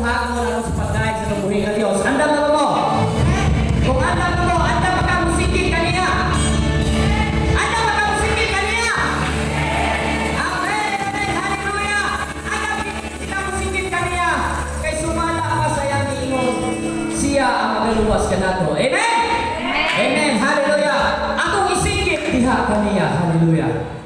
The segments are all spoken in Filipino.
hagon aron sa pagkain sa nabuhi nga Dios. Andam na ba mo? Kung andam na mo, andam ka musikit kaniya. Andam ka musikit kaniya. Amen, amen, hallelujah. Andam ka musikit kaniya. Kay sumala ka sa iyang ingon. Siya ang magaluwas kanato. Amen. Amen, hallelujah. Akong isikit diha kaniya. Hallelujah.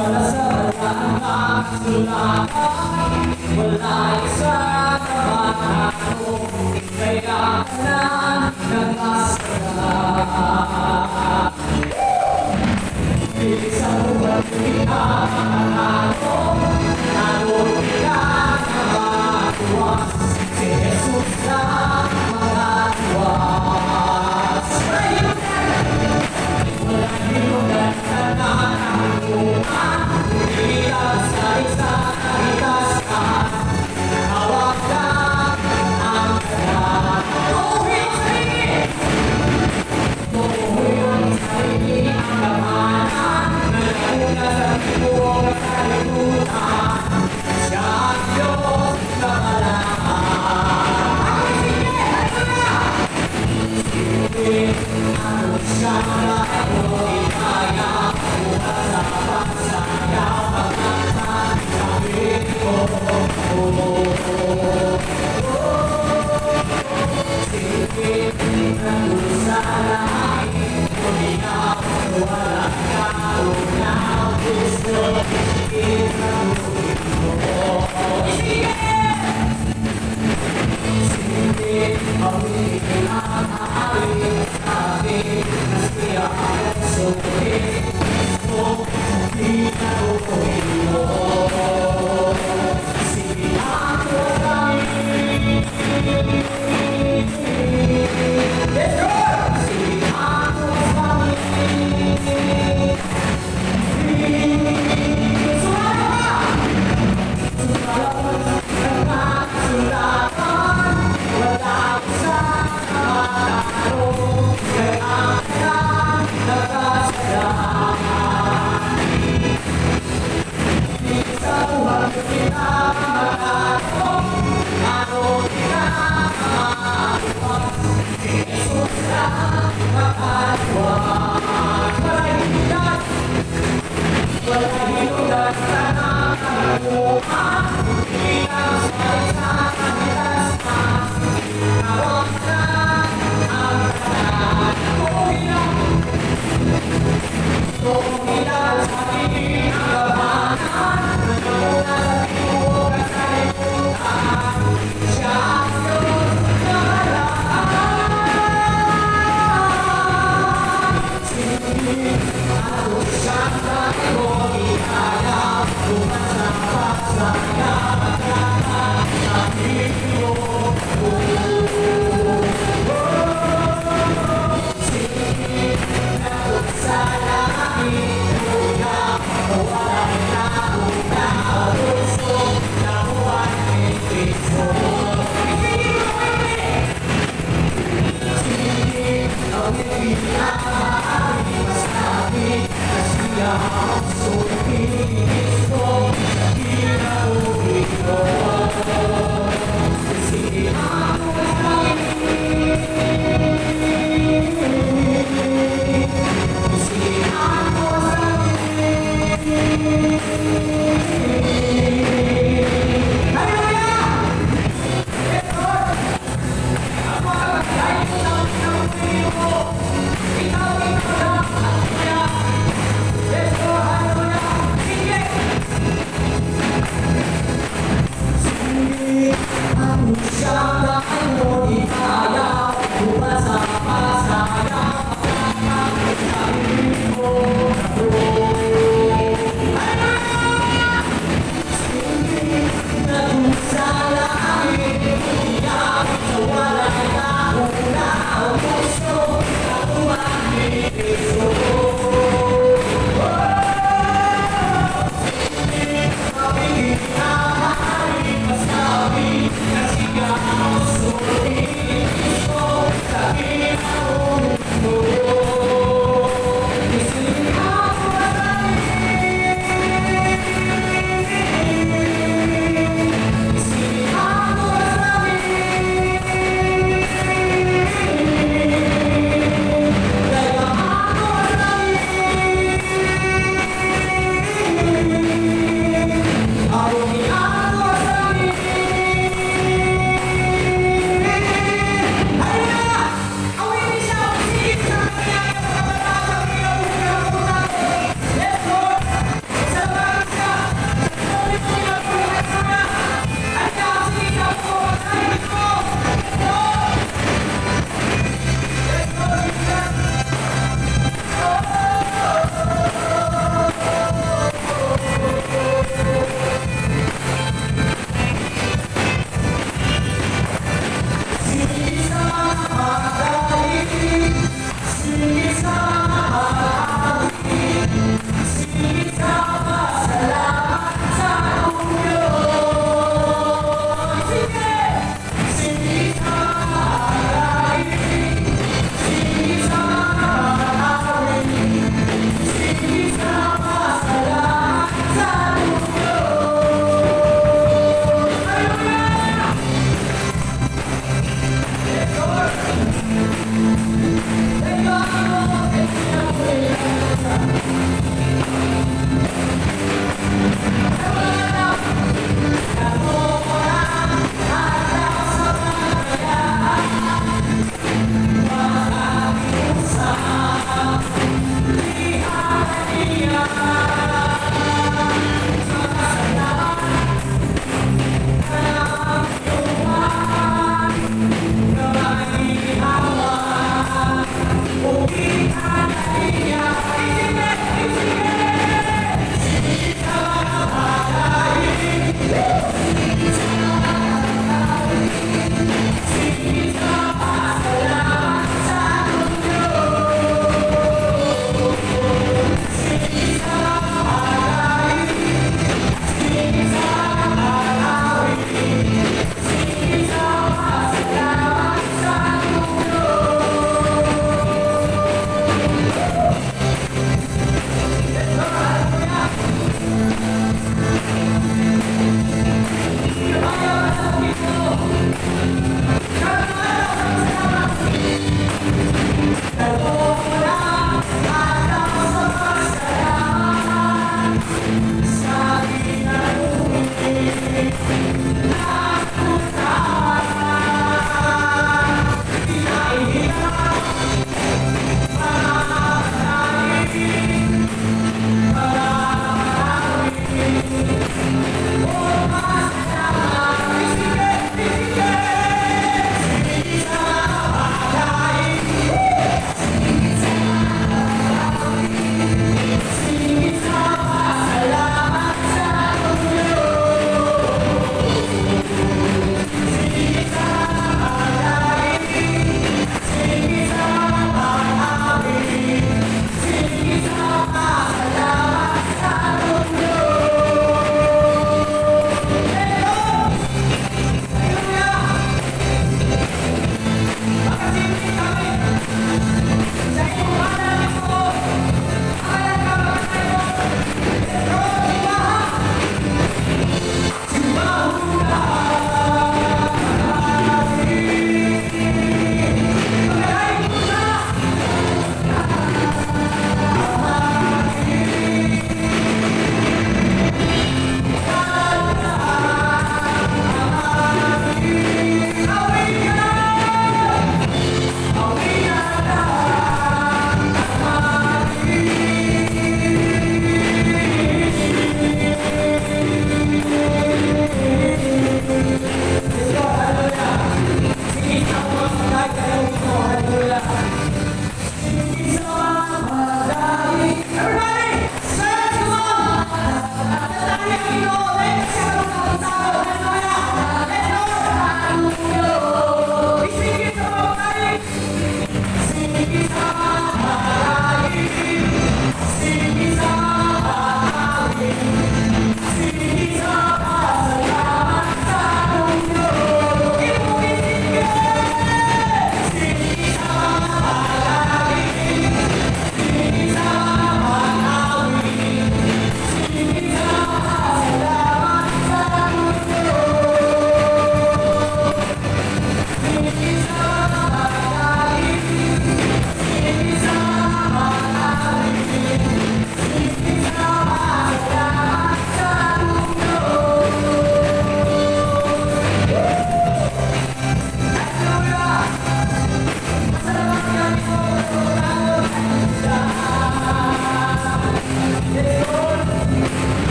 Wala sa balaan sulatan, wala isa naman ako, kaya na nag-asala. Bilis ang magpilihan ako, nalulila na matuwas, si Jesus na magatuwas. Walang hinugan ka na nakuhan, bilang sa isang itasan, hawak na ang kanan. Tuloy ang sarili! Tuloy ang sarili ang kamanan, nagpunta sa tibong kalimutan, siya ang Diyos na malahan. Sige, ano siya na ako ikaya, bukas sa pagsaya, pagkaksan, sabi ko, sige, ano sa langit, kuminaw, wala ka, unaw, gusto, inulit mo. Sige! Sige, pag-ibig ang aling sabi, kasi ako sulit, gusto, hindi na ulit mo. Sige ako kami. Let's go! Sige ako kami. So